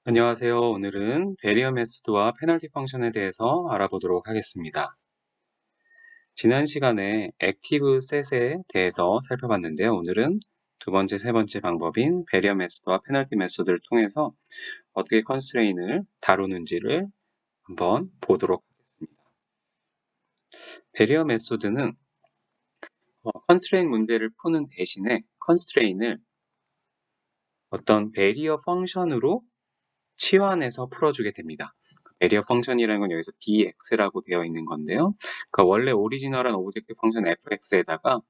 안녕하세요. 오늘은 베리어 메소드와 페널티 펑션에 대해서 알아보도록 하겠습니다. 지난 시간에 액티브 셋에 대해서 살펴봤는데요. 오늘은 두 번째, 세 번째 방법인 베리어 메소드와 페널티 메소드를 통해서 어떻게 컨스트레인을 다루는지를 한번 보도록 하겠습니다. 베리어 메소드는 컨스트레인 문제를 푸는 대신에 컨스트레인을 어떤 베리어 펑션으로 치환해서 풀어주게 됩니다. 베리어 펑션이라는 건 여기서 bx라고 되어 있는 건데요. 그러니까 원래 오리지널한 오브젝트 펑션 fx에다가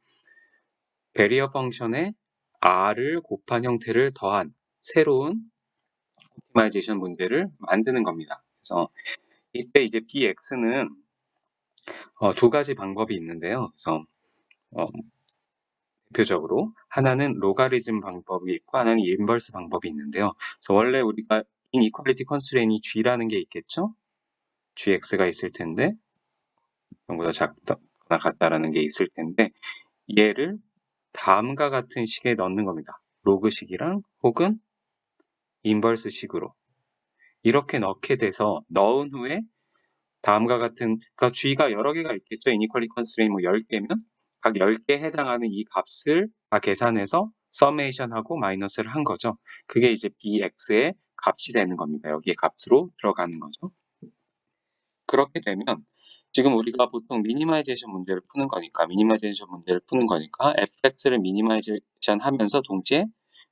베리어 펑션에 r을 곱한 형태를 더한 새로운 옵티마이제이션 문제를 만드는 겁니다. 그래서 이때 이제 bx는 두 가지 방법이 있는데요. 그래서 대표적으로 하나는 로가리즘 방법이 있고 하나는 인버스 방법이 있는데요. 그래서 원래 우리가 이니퀄리티 컨스트레인이 g라는 게 있겠죠? gx가 있을 텐데 0보다 작거나 같다라는 게 있을 텐데 얘를 다음과 같은 식에 넣는 겁니다. 로그식이랑 혹은 인버스식으로 이렇게 넣게 돼서 넣은 후에 다음과 같은 그러니까 g가 여러 개가 있겠죠. 이니퀄리티 컨스트레인 뭐 10개면 각 10개에 해당하는 이 값을 다 계산해서 서메이션하고 마이너스를 한 거죠. 그게 이제 bx의 값이 되는 겁니다. 여기에 값으로 들어가는 거죠. 그렇게 되면 지금 우리가 보통 미니마이제이션 문제를 푸는 거니까 fx를 미니마이제이션 하면서 동시에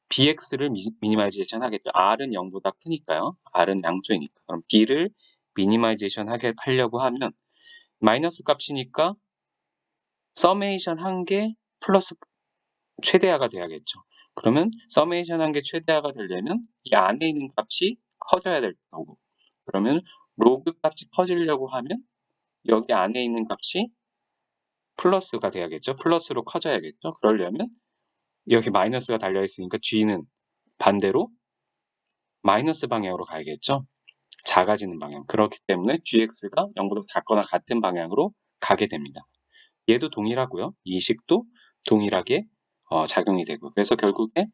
bx를 미니마이제이션 하겠죠. r은 0보다 크니까요. r은 양수이니까. 그럼 b를 미니마이제이션 하려고 하면 마이너스 값이니까 서메이션 한 개 플러스 최대화가 돼야겠죠. 그러면 서메이션 한 개 최대화가 되려면 이 안에 있는 값이 커져야 될 거고, 그러면 로그 값이 커지려고 하면 여기 안에 있는 값이 플러스가 돼야겠죠. 플러스로 커져야겠죠. 그러려면 여기 마이너스가 달려있으니까 g는 반대로 마이너스 방향으로 가야겠죠. 작아지는 방향. 그렇기 때문에 gx가 0보다 작거나 같은 방향으로 가게 됩니다. 얘도 동일하고요. 이 식도 동일하게 작용이 되고, 그래서 결국에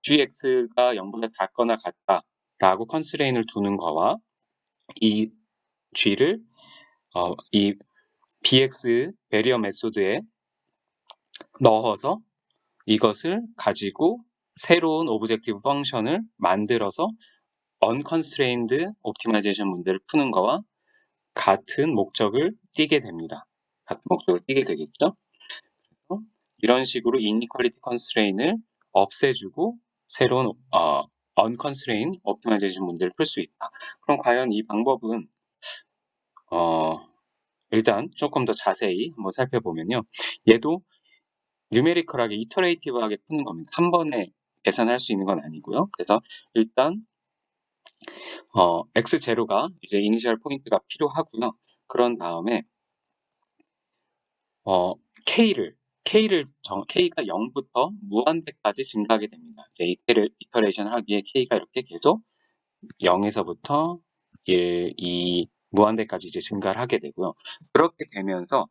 gx가 0보다 작거나 같다라고 컨스트레인을 두는 거와 이 g를 이 bx 베리어 메소드에 넣어서 이것을 가지고 새로운 오브젝티브 펑션을 만들어서 unconstrained optimization 문제를 푸는 거와 같은 목적을 띠게 됩니다. 같은 목적을 띠게 되겠죠. 그래서 이런 식으로 inequality constraint을 없애주고 새로운 unconstrained optimization 문제를 풀 수 있다. 그럼 과연 이 방법은 일단 조금 더 자세히 한번 살펴보면요. 얘도 뉴메리컬하게 이터레이티브하게 푸는 겁니다. 한 번에 계산할 수 있는 건 아니고요. 그래서 일단 x0가 이제 이니셜 포인트가 필요하고요. 그런 다음에 k가 0부터 무한대까지 증가하게 됩니다. 이제 이터레이션 하기에 k가 이렇게 계속 0에서부터 1, 2, 무한대까지 이제 증가를 하게 되고요. 그렇게 되면서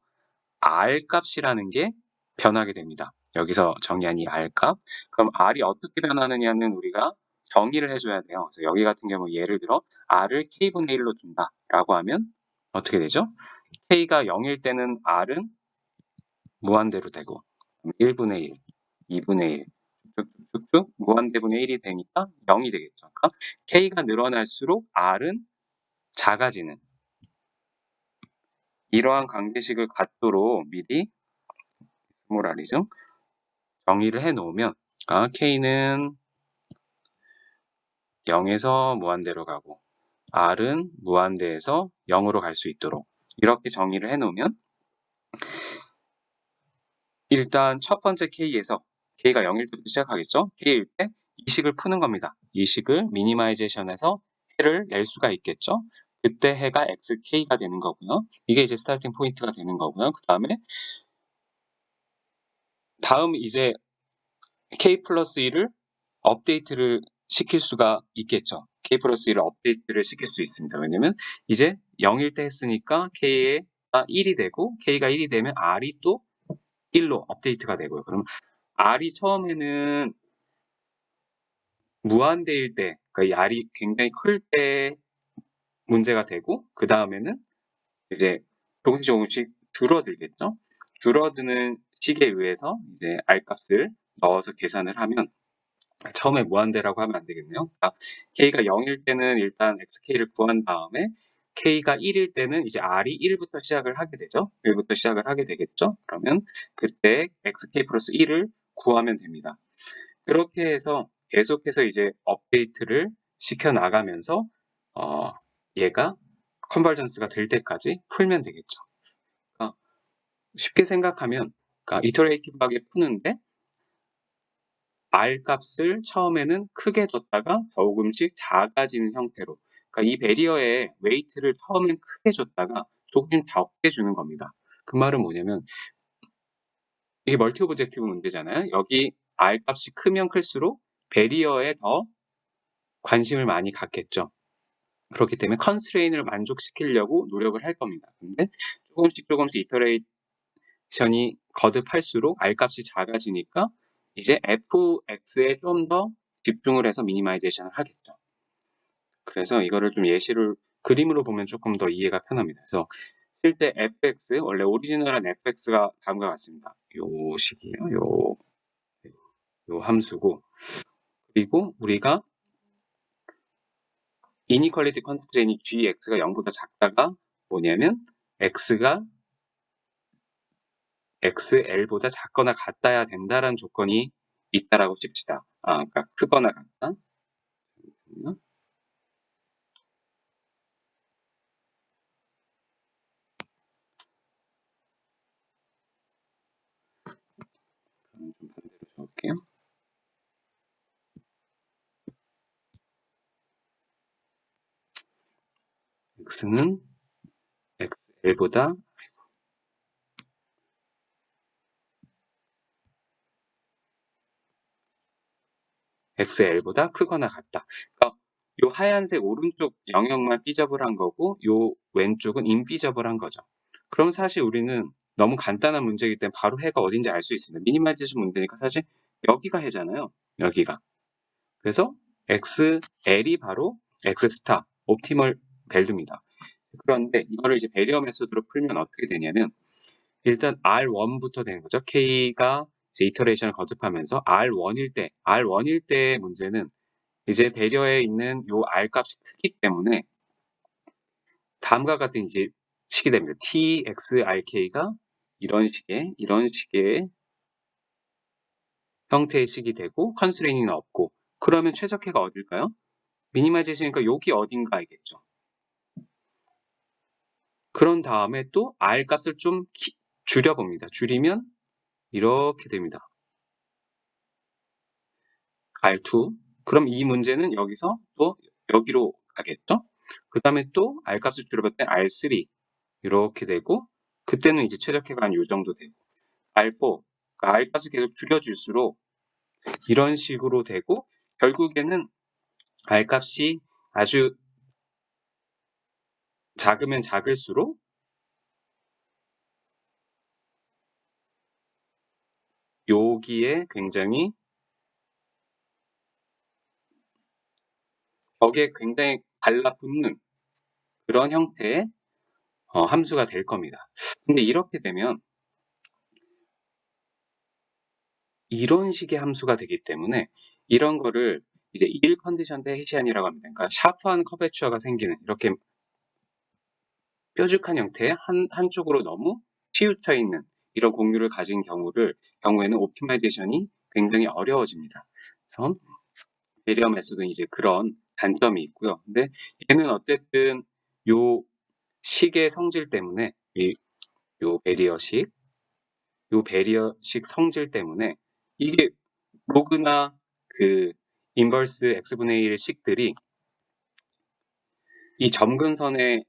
r 값이라는 게 변하게 됩니다. 여기서 정의한 이 r 값. 그럼 r이 어떻게 변하느냐는 우리가 정의를 해줘야 돼요. 그래서 여기 같은 경우 예를 들어 r을 k분의 1로 준다라고 하면 어떻게 되죠? k가 0일 때는 r은 무한대로 되고 1분의 1, 2분의 1, 쭉쭉쭉 무한대분의 1이 되니까 0이 되겠죠. 그러니까 k가 늘어날수록 r은 작아지는 이러한 관계식을 갖도록 미리 스몰 r이죠. 정의를 해놓으면 그러니까 k는 0에서 무한대로 가고 r은 무한대에서 0으로 갈 수 있도록 이렇게 정의를 해놓으면 일단 첫 번째 k에서 k가 0일 때부터 시작하겠죠. k일 때 이 식을 푸는 겁니다. 이 식을 미니마이제이션해서 해를 낼 수가 있겠죠. 그때 해가 xk가 되는 거고요. 이게 이제 스타팅 포인트가 되는 거고요. 그 다음 이제 k 플러스 1을 업데이트를 시킬 수가 있겠죠. k 플러스 1을 업데이트를 시킬 수 있습니다. 왜냐면 이제 0일 때 했으니까 k가 1이 되고 k가 1이 되면 r이 또 1로 업데이트가 되고요. 그럼 r이 처음에는 무한대일 때, 그러니까 R이 굉장히 클 때 문제가 되고, 그 다음에는 이제 조금씩 줄어들겠죠. 줄어드는 식에 의해서 이제 R 값을 넣어서 계산을 하면, 처음에 무한대라고 하면 안 되겠네요. 그러니까 K가 0일 때는 일단 XK를 구한 다음에 K가 1일 때는 이제 R이 1부터 시작을 하게 되죠. 1부터 시작을 하게 되겠죠. 그러면 그때 XK 플러스 1을 구하면 됩니다. 그렇게 해서 계속해서 이제 업데이트를 시켜 나가면서 얘가 컨버전스가 될 때까지 풀면 되겠죠. 그러니까 쉽게 생각하면, 그러니까 이터레이티브하게 푸는데 R 값을 처음에는 크게 뒀다가 조금씩 작아지는 형태로, 그러니까 이 베리어의 웨이트를 처음엔 크게 줬다가 조금 적게 주는 겁니다. 그 말은 뭐냐면, 이게 멀티 오브젝티브 문제잖아요. 여기 R 값이 크면 클수록 베리어에 더 관심을 많이 갖겠죠. 그렇기 때문에 컨스트레인을 만족시키려고 노력을 할 겁니다. 근데 조금씩 이터레이션이 거듭할수록 R 값이 작아지니까 이제 fx에 좀 더 집중을 해서 미니마이제이션을 하겠죠. 그래서 이거를 좀 예시를 그림으로 보면 조금 더 이해가 편합니다. 그래서 실제 fx, 원래 오리지널한 fx가 다음과 같습니다. 요 식이에요. 요 함수고, 그리고 우리가 이니퀄리티 컨스트레인이 gx가 0보다 작다가 뭐냐면 x가 xl보다 작거나 같아야 된다라는 조건이 있다라고 칩시다. 그러니까 크거나 같다. 좀 반대로 적을게요. x는 xl보다 크거나 같다. 그러니까 요 하얀색 오른쪽 영역만 삐져블한 거고 요 왼쪽은 인삐져블한 거죠. 그럼 사실 우리는 너무 간단한 문제이기 때문에 바로 해가 어딘지 알 수 있습니다. 미니마이제이션 문제니까 사실 여기가 해잖아요. 여기가. 그래서 xl이 바로 x 스타 옵티멀 밸류입니다. 그런데 이거를 이제 베리어 메소드로 풀면 어떻게 되냐면, 일단 R1부터 되는 거죠. K가 이제 이터레이션을 거듭하면서 R1일 때 문제는 이제 배려에 있는 요 R 값이 크기 때문에 다음과 같은 이제 식이 됩니다. TXRK가 이런 식의 형태의 식이 되고 컨스트레인은 없고, 그러면 최적해가 어딜까요? 미니마이제이션이니까 여기 어딘가 알겠죠. 그런 다음에 또 R 값을 좀 줄여봅니다. 줄이면 이렇게 됩니다. R2. 그럼 이 문제는 여기서 또 여기로 가겠죠? 그 다음에 또 R 값을 줄여봤더니 R3 이렇게 되고, 그때는 이제 최적화가 한 요 정도 되고, R4, 그러니까 R 값을 계속 줄여줄수록 이런 식으로 되고, 결국에는 R 값이 아주 작으면 작을수록 여기에 굉장히 벽에 굉장히 달라붙는 그런 형태의 함수가 될 겁니다. 근데 이렇게 되면 이런 식의 함수가 되기 때문에 이런 거를 이제 1 컨디션 대 해시안이라고 합니다. 그러니까 샤프한 커베추어가 생기는 이렇게 뾰족한 형태의 한쪽으로 너무 치우쳐 있는 이런 공유를 가진 경우에는 옵티마이제이션이 굉장히 어려워집니다. 그래서 베리어 메소드는 이제 그런 단점이 있고요. 근데 얘는 어쨌든 요 식의 성질 때문에 요 베리어식 성질 때문에 이게 로그나 그 인버스 x분의 1 식들이 이 점근선이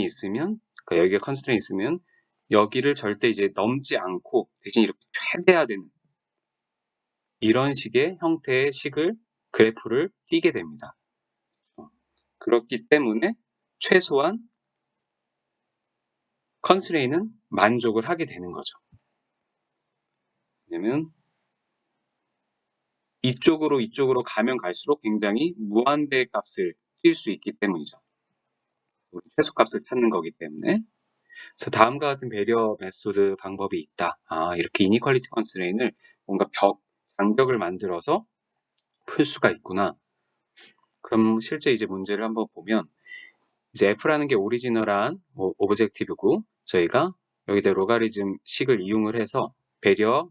있으면, 그러니까 여기가 컨스트레인 있으면 여기를 절대 이제 넘지 않고 대신 이렇게 최대화되는 이런 식의 형태의 그래프를 띄게 됩니다. 그렇기 때문에 최소한 컨스트레인은 만족을 하게 되는 거죠. 왜냐면 이쪽으로 가면 갈수록 굉장히 무한대의 값을 띄울 수 있기 때문이죠. 최소값을 찾는 거기 때문에. 그래서 다음과 같은 배리어 메소드 방법이 있다. 이렇게 이니퀄리티 컨스트레인을 뭔가 장벽을 만들어서 풀 수가 있구나. 그럼 실제 이제 문제를 한번 보면 이제 f라는 게 오리지널한 오브젝티브고 저희가 여기다 로가리즘 식을 이용을 해서 배리어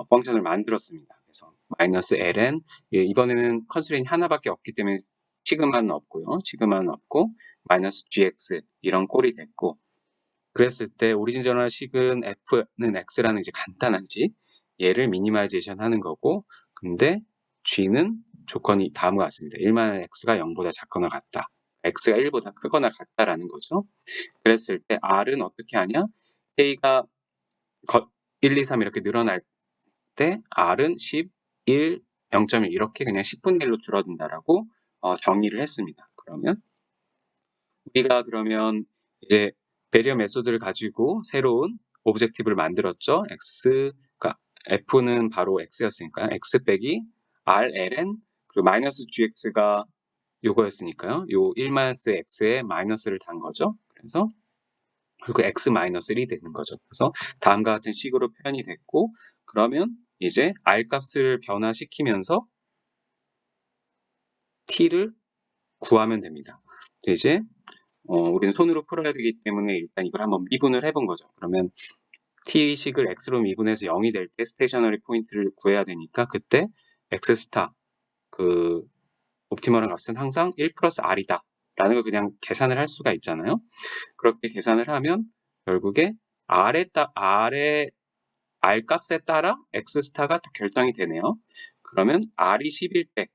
펑션을 만들었습니다. 그래서 마이너스 ln 이번에는 컨스트레인이 하나밖에 없기 때문에 시그마는 없고요. 시그마는 없고 마이너스 gx 이런 꼴이 됐고 그랬을 때 오리지널 식은 f는 x라는 이제 간단한 식 얘를 미니마이제이션 하는 거고 근데 g는 조건이 다음과 같습니다. 1만 x가 0보다 작거나 같다. x가 1보다 크거나 같다라는 거죠. 그랬을 때 r은 어떻게 하냐? k가 1, 2, 3 이렇게 늘어날 때 r은 10, 1, 0.1 이렇게 그냥 10분의 1로 줄어든다라고 정의를 했습니다. 그러면 우리가 그러면 이제 배리어 메소드를 가지고 새로운 오브젝티브를 만들었죠. x가 f는 바로 x였으니까 x 빼기 r, ln 그리고 마이너스 gx가 요거였으니까요. 요 1-x에 마이너스를 단 거죠. 그래서 그리고 x-1이 되는 거죠. 그래서 다음과 같은 식으로 표현이 됐고 그러면 이제 r 값을 변화시키면서 t를 구하면 됩니다. 이제 우리는 손으로 풀어야 되기 때문에 일단 이걸 한번 미분을 해본 거죠. 그러면 t식을 x로 미분해서 0이 될 때 스테이셔너리 포인트를 구해야 되니까 그때 x 스타 옵티멀한 값은 항상 1 플러스 r이다 라는 걸 그냥 계산을 할 수가 있잖아요. 그렇게 계산을 하면 결국에 r의 r 값에 따라 x 스타가 결정이 되네요. 그러면 r이 10일 때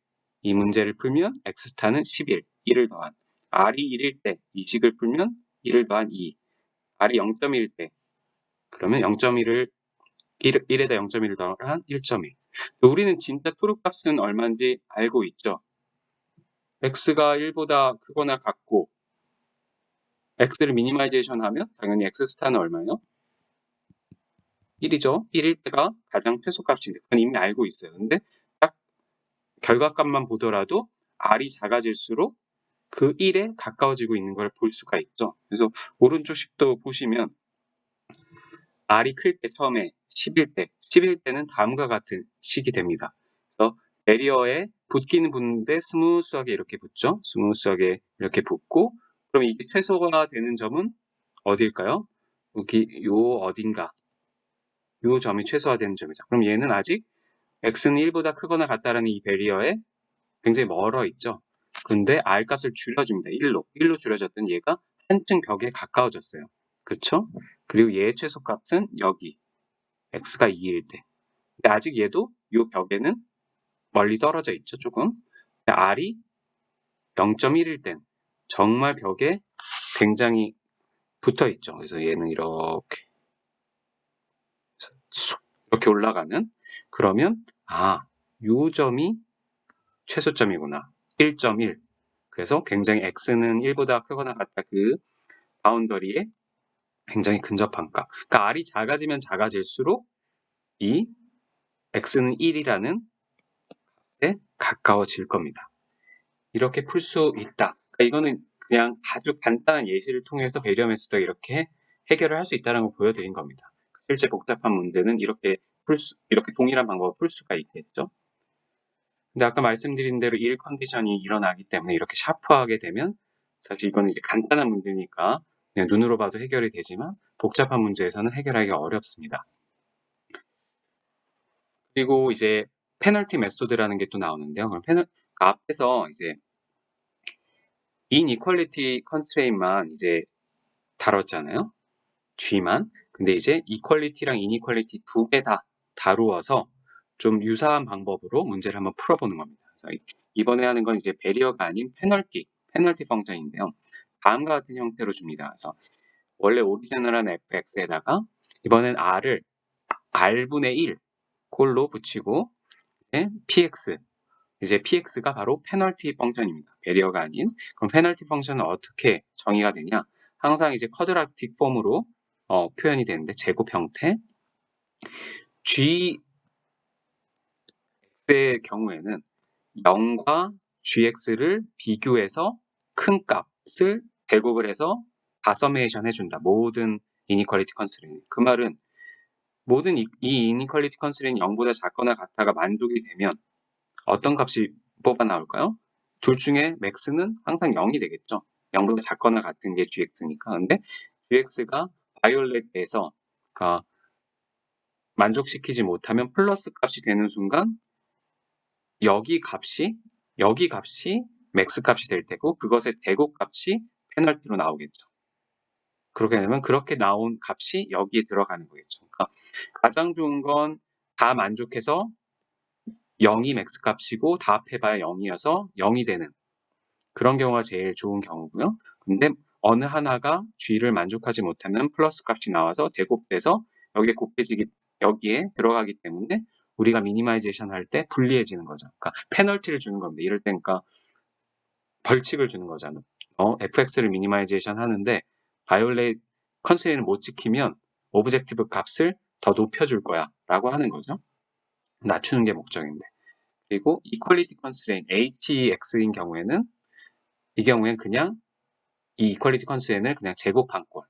이 문제를 풀면 x 스타는 11, 1을 더한 r이 1일 때 이 식을 풀면 1을 더한 2, r이 0.1일 때 그러면 0.1을 1에다 0.1을 더한 1.1. 우리는 진짜 트루 값은 얼마인지 알고 있죠. x가 1보다 크거나 같고 x를 미니마이제이션 하면 당연히 x 스타는 얼마예요? 1이죠. 1일 때가 가장 최소값인데 그건 이미 알고 있어요. 근데 딱 결과값만 보더라도 r이 작아질수록 그 1에 가까워지고 있는 걸 볼 수가 있죠. 그래서 오른쪽 식도 보시면 r이 클 때 처음에 10일 때는 다음과 같은 식이 됩니다. 그래서 배리어에 붙기는 붙는데 스무스하게 이렇게 붙죠. 스무스하게 이렇게 붙고 그럼 이게 최소가 되는 점은 어디일까요? 여기 요 어딘가 요 점이 최소화되는 점이죠. 그럼 얘는 아직 x는 1보다 크거나 같다라는 이 배리어에 굉장히 멀어 있죠. 근데 r 값을 줄여줍니다. 1로 줄여졌던 얘가 한층 벽에 가까워졌어요. 그렇죠? 그리고 얘의 최소값은 여기 x가 2일 때. 근데 아직 얘도 이 벽에는 멀리 떨어져 있죠. 조금. r이 0.1일 땐 정말 벽에 굉장히 붙어 있죠. 그래서 얘는 이렇게 이렇게 올라가는 그러면 요 점이 최소점이구나. 1.1. 그래서 굉장히 x는 1보다 크거나 같다. 그 바운더리에 굉장히 근접한 값. 그러니까 r이 작아지면 작아질수록 이 x는 1이라는 값에 가까워질 겁니다. 이렇게 풀 수 있다. 그러니까 이거는 그냥 아주 간단한 예시를 통해서 배리어 메소드가 이렇게 해결을 할 수 있다는 걸 보여드린 겁니다. 실제 복잡한 문제는 이렇게 동일한 방법을 풀 수가 있겠죠. 근데 아까 말씀드린 대로 1 컨디션이 일어나기 때문에 이렇게 샤프하게 되면 사실 이거는 이제 간단한 문제니까 그냥 눈으로 봐도 해결이 되지만 복잡한 문제에서는 해결하기가 어렵습니다. 그리고 이제 페널티 메소드라는 게 또 나오는데요. 그럼 앞에서 이제 inequality constraint만 이제 다뤘잖아요. G만. 근데 이제 equality랑 inequality 두 개 다 다루어서 좀 유사한 방법으로 문제를 한번 풀어보는 겁니다. 그래서 이번에 하는 건 이제 배리어가 아닌 페널티 펑션인데요. 다음과 같은 형태로 줍니다. 그래서 원래 오리지널한 fx에다가 이번엔 r을 r분의 1 꼴로 붙이고 px 이제 px가 바로 페널티 펑션입니다. 배리어가 아닌. 그럼 페널티 펑션은 어떻게 정의가 되냐? 항상 이제 쿼드라틱 폼으로 표현이 되는데 제곱 형태 g x의 경우에는 0과 gx를 비교해서 큰 값을 대곱을 해서 다 서메이션 해준다. 모든 이니퀄리티 컨스트레인. 그 말은 모든 이 이니퀄리티 컨스트레인 0보다 작거나 같다가 만족이 되면 어떤 값이 뽑아 나올까요? 둘 중에 max는 항상 0이 되겠죠. 0보다 작거나 같은 게 gx니까. 근데 gx가 바이올렛에서 그러니까 만족시키지 못하면 플러스 값이 되는 순간 여기 값이 맥스 값이 될 테고 그것의 대곱 값이 페널티로 나오겠죠. 그렇게 되면 그렇게 나온 값이 여기에 들어가는 거겠죠. 그러니까 가장 좋은 건 다 만족해서 0이 맥스 값이고 다 합해봐야 0이어서 0이 되는 그런 경우가 제일 좋은 경우고요. 근데 어느 하나가 G를 만족하지 못하면 플러스 값이 나와서 대곱돼서 여기에 들어가기 때문에 우리가 미니마이제이션 할 때 불리해지는 거죠. 그러니까 페널티를 주는 겁니다. 이럴 때 그러니까 벌칙을 주는 거잖아. fx를 미니마이제이션 하는데 바이올렛 컨스트레인을 못 지키면 오브젝티브 값을 더 높여줄 거야 라고 하는 거죠. 낮추는 게 목적인데. 그리고 이퀄리티 컨스트레인 hx인 경우에는 이 경우엔 그냥 이 이퀄리티 컨스트레인을 그냥 제곱한 꼴.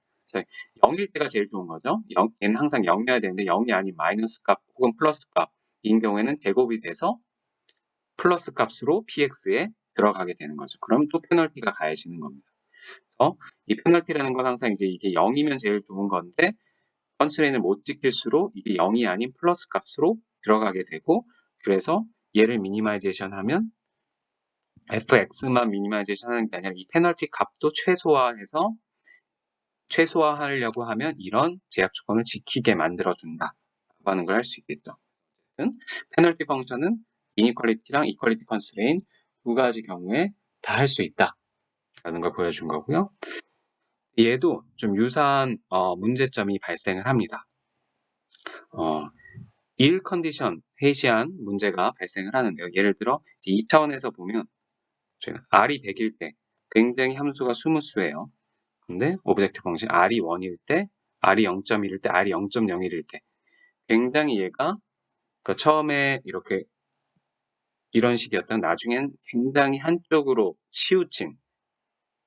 0일 때가 제일 좋은 거죠. 얘는 항상 0이어야 되는데 0이 아닌 마이너스 값 혹은 플러스 값인 경우에는 제곱이 돼서 플러스 값으로 px에 들어가게 되는 거죠. 그럼 또 페널티가 가해지는 겁니다. 그래서 이 페널티라는 건 항상 이제 이게 0이면 제일 좋은 건데 컨스트레인을 못 지킬수록 이게 0이 아닌 플러스 값으로 들어가게 되고 그래서 얘를 미니마이제이션 하면 fx만 미니마이제이션 하는 게 아니라 이 페널티 값도 최소화하려고 하면 이런 제약 조건을 지키게 만들어준다 라고 하는 걸 할 수 있겠죠. 페널티 펑션은 이니퀄리티랑 이퀄리티 컨스트레인 두 가지 경우에 다 할 수 있다 라는 걸 보여준 거고요. 얘도 좀 유사한 문제점이 발생을 합니다. 1 컨디션 해시한 문제가 발생을 하는데요. 예를 들어 2차원에서 보면 R이 100일 때 굉장히 함수가 스무스해요. 근데 오브젝트 펑션 R이 1일 때, R이 0.1일 때, R이 0.01일 때 굉장히 얘가 처음에 이렇게 이런 식이었던 나중엔 굉장히 한쪽으로 치우친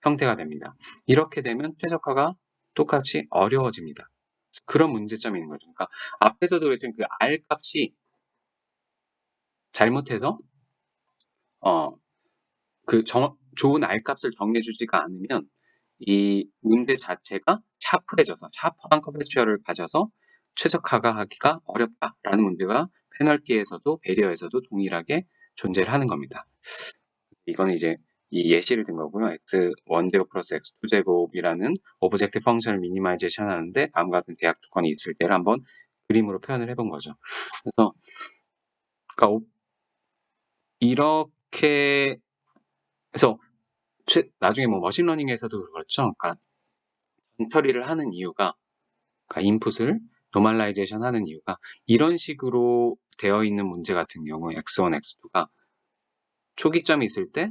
형태가 됩니다. 이렇게 되면 최적화가 똑같이 어려워집니다. 그런 문제점이 있는 거죠. 그러니까 앞에서도 그랬지만 그 R 값이 잘못해서 좋은 R 값을 정해주지가 않으면 이 문제 자체가 샤프한 커버처를 가져서 최적화가 하기가 어렵다라는 문제가 페널티에서도 배리어에서도 동일하게 존재를 하는 겁니다. 이거는 이제 이 예시를 든 거고요. x1제곱 플러스 x2제곱이라는 오브젝트 펑션을 미니마이제이션 하는데 다음과 같은 대학 조건이 있을 때를 한번 그림으로 표현을 해본 거죠. 그래서 그러니까 이렇게 해서 나중에 뭐 머신러닝에서도 그렇죠. 그러니까 처리를 하는 이유가 그러니까 인풋을 노멀라이제이션 하는 이유가 이런 식으로 되어 있는 문제 같은 경우에 x1, x2가 초기점이 있을 때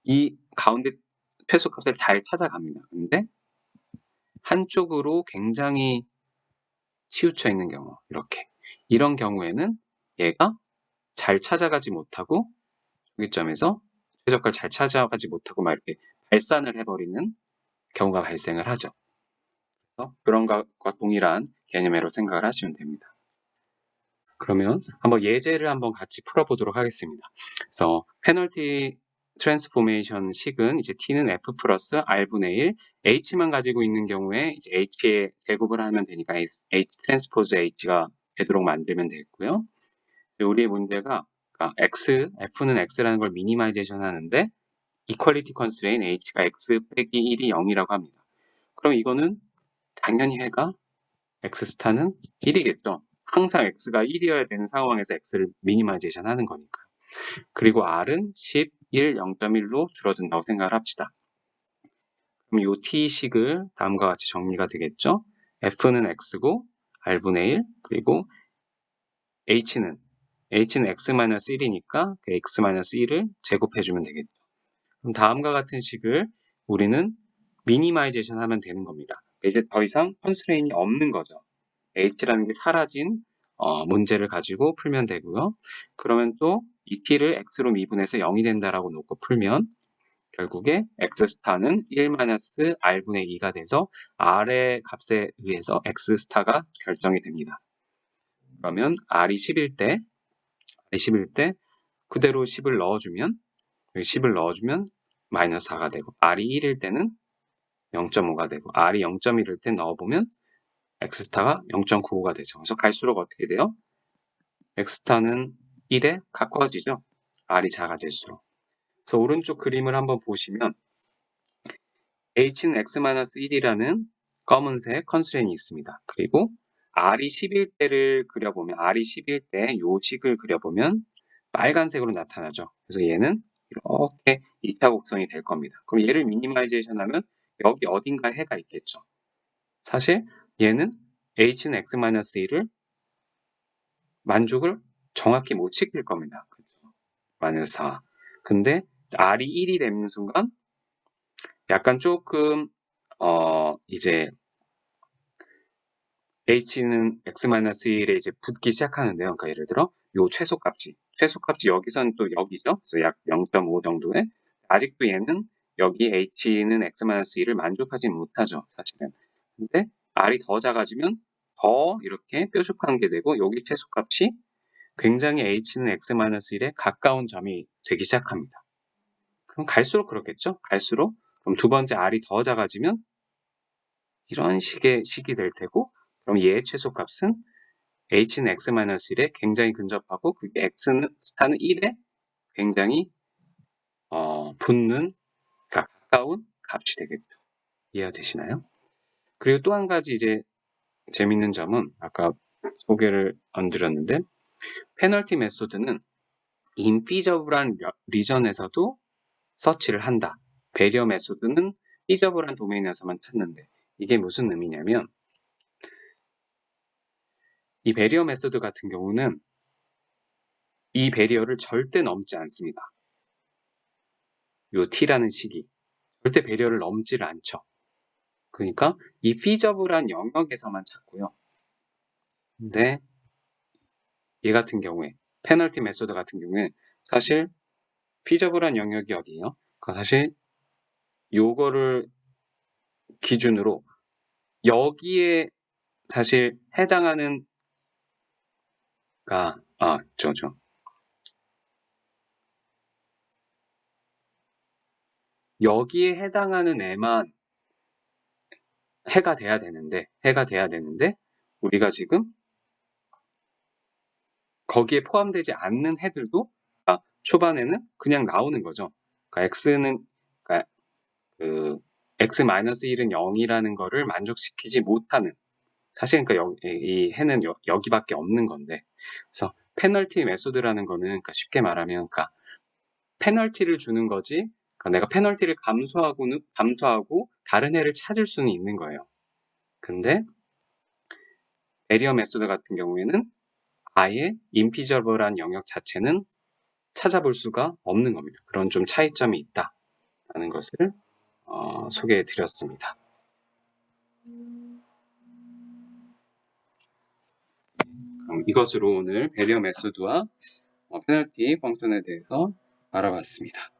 이 가운데 최소값을 잘 찾아갑니다. 근데 한쪽으로 굉장히 치우쳐 있는 경우 이런 경우에는 얘가 잘 찾아가지 못하고 초기점에서 최저가를 잘 찾아가지 못하고 막 이렇게 발산을 해버리는 경우가 발생을 하죠. 그래서 그런 것과 동일한 개념으로 생각을 하시면 됩니다. 그러면 한번 예제를 한번 같이 풀어보도록 하겠습니다. 그래서 페널티 트랜스포메이션 식은 이제 t는 f 플러스 r분의 1, h만 가지고 있는 경우에 이제 h에 제곱을 하면 되니까 h 트랜스포즈 h가 되도록 만들면 되고요. 우리의 문제가 그러니까 f는 x라는 걸 미니마이제이션 하는데 이퀄리티 컨스트레인 h가 x 빼기 1이 0이라고 합니다. 그럼 이거는 당연히 해가 x스타는 1이겠죠. 항상 x가 1이어야 되는 상황에서 x를 미니마이제이션 하는 거니까. 그리고 r은 10, 1, 0.1로 줄어든다고 생각을 합시다. 그럼 이 t식을 다음과 같이 정리가 되겠죠. f는 x고 r분의 1 그리고 h는 x-1이니까 그 x-1을 제곱해주면 되겠죠. 그럼 다음과 같은 식을 우리는 미니마이제이션 하면 되는 겁니다. 이제 더 이상 컨스트레인이 없는 거죠. h라는 게 사라진 문제를 가지고 풀면 되고요. 그러면 또 이 t를 x로 미분해서 0이 된다라고 놓고 풀면 결국에 x스타는 1-r분의 2가 돼서 r의 값에 의해서 x스타가 결정이 됩니다. 그러면 r이 10일 때 그대로 10을 넣어주면 여기 10을 넣어주면 마이너스 4가 되고 r이 1일 때는 0.5가 되고 r이 0.1일 때 넣어보면 x스타가 0.95가 되죠. 그래서 갈수록 어떻게 돼요? x스타는 1에 가까워지죠. r이 작아질수록. 그래서 오른쪽 그림을 한번 보시면 h는 x-1이라는 검은색 컨스트레인이 있습니다. 그리고 r이 10일 때를 그려보면 r이 10일 때 요 식을 그려보면 빨간색으로 나타나죠. 그래서 얘는 이렇게 2차 곡선이 될 겁니다. 그럼 얘를 미니마이제이션 하면 여기 어딘가에 해가 있겠죠. 사실 얘는 h는 x-1을 만족을 정확히 못 시킬 겁니다. 마이너스 4. 근데 r이 1이 되는 순간 약간 조금 이제 h는 x-1에 이제 붙기 시작하는데요. 그러니까 예를 들어 요 최소값이 여기선 또 여기죠. 그래서 약 0.5 정도에 아직도 얘는 여기 h는 x-1을 만족하지 못하죠. 사실은. 근데 r이 더 작아지면 더 이렇게 뾰족한 게 되고 여기 최소값이 굉장히 h는 x-1에 가까운 점이 되기 시작합니다. 그럼 갈수록 그렇겠죠? 갈수록 그럼 두 번째 r이 더 작아지면 이런 식의 식이 될 테고 그럼 얘의 최소값은 h는 x-1에 굉장히 근접하고 그게 x는 스타는 1에 굉장히 붙는 그러니까 가까운 값이 되겠죠. 이해가 되시나요? 그리고 또 한 가지 이제 재밌는 점은 아까 소개를 안 드렸는데 페널티 메소드는 인피저블한 리전에서도 서치를 한다. 배리어 메소드는 피저블한 도메인에서만 찾는데 이게 무슨 의미냐면 이 배리어 메소드 같은 경우는 이 배리어를 절대 넘지 않습니다. 요 t라는 식이 절대 배리어를 넘지를 않죠. 그러니까 이 피저블한 영역에서만 찾고요. 근데 얘 같은 경우에 페널티 메소드 같은 경우에 사실 피저블한 영역이 어디예요? 그러니까 사실 요거를 기준으로 여기에 사실 해당하는 여기에 해당하는 애만 해가 돼야 되는데 우리가 지금 거기에 포함되지 않는 해들도 초반에는 그냥 나오는 거죠. 그러니까 그러니까 그 x-1은 0이라는 거를 만족시키지 못하는 사실 그러니까 이 해는 여기밖에 없는 건데 그래서 페널티 메소드라는 거는 그러니까 쉽게 말하면 그러니까 페널티를 주는 거지 그러니까 내가 페널티를 감수하고 다른 해를 찾을 수는 있는 거예요. 근데 에리어 메소드 같은 경우에는 아예 인피저블한 영역 자체는 찾아볼 수가 없는 겁니다. 그런 좀 차이점이 있다라는 것을 소개해 드렸습니다. 그럼 이것으로 오늘 배리어 메소드와 페널티 펑션에 대해서 알아봤습니다.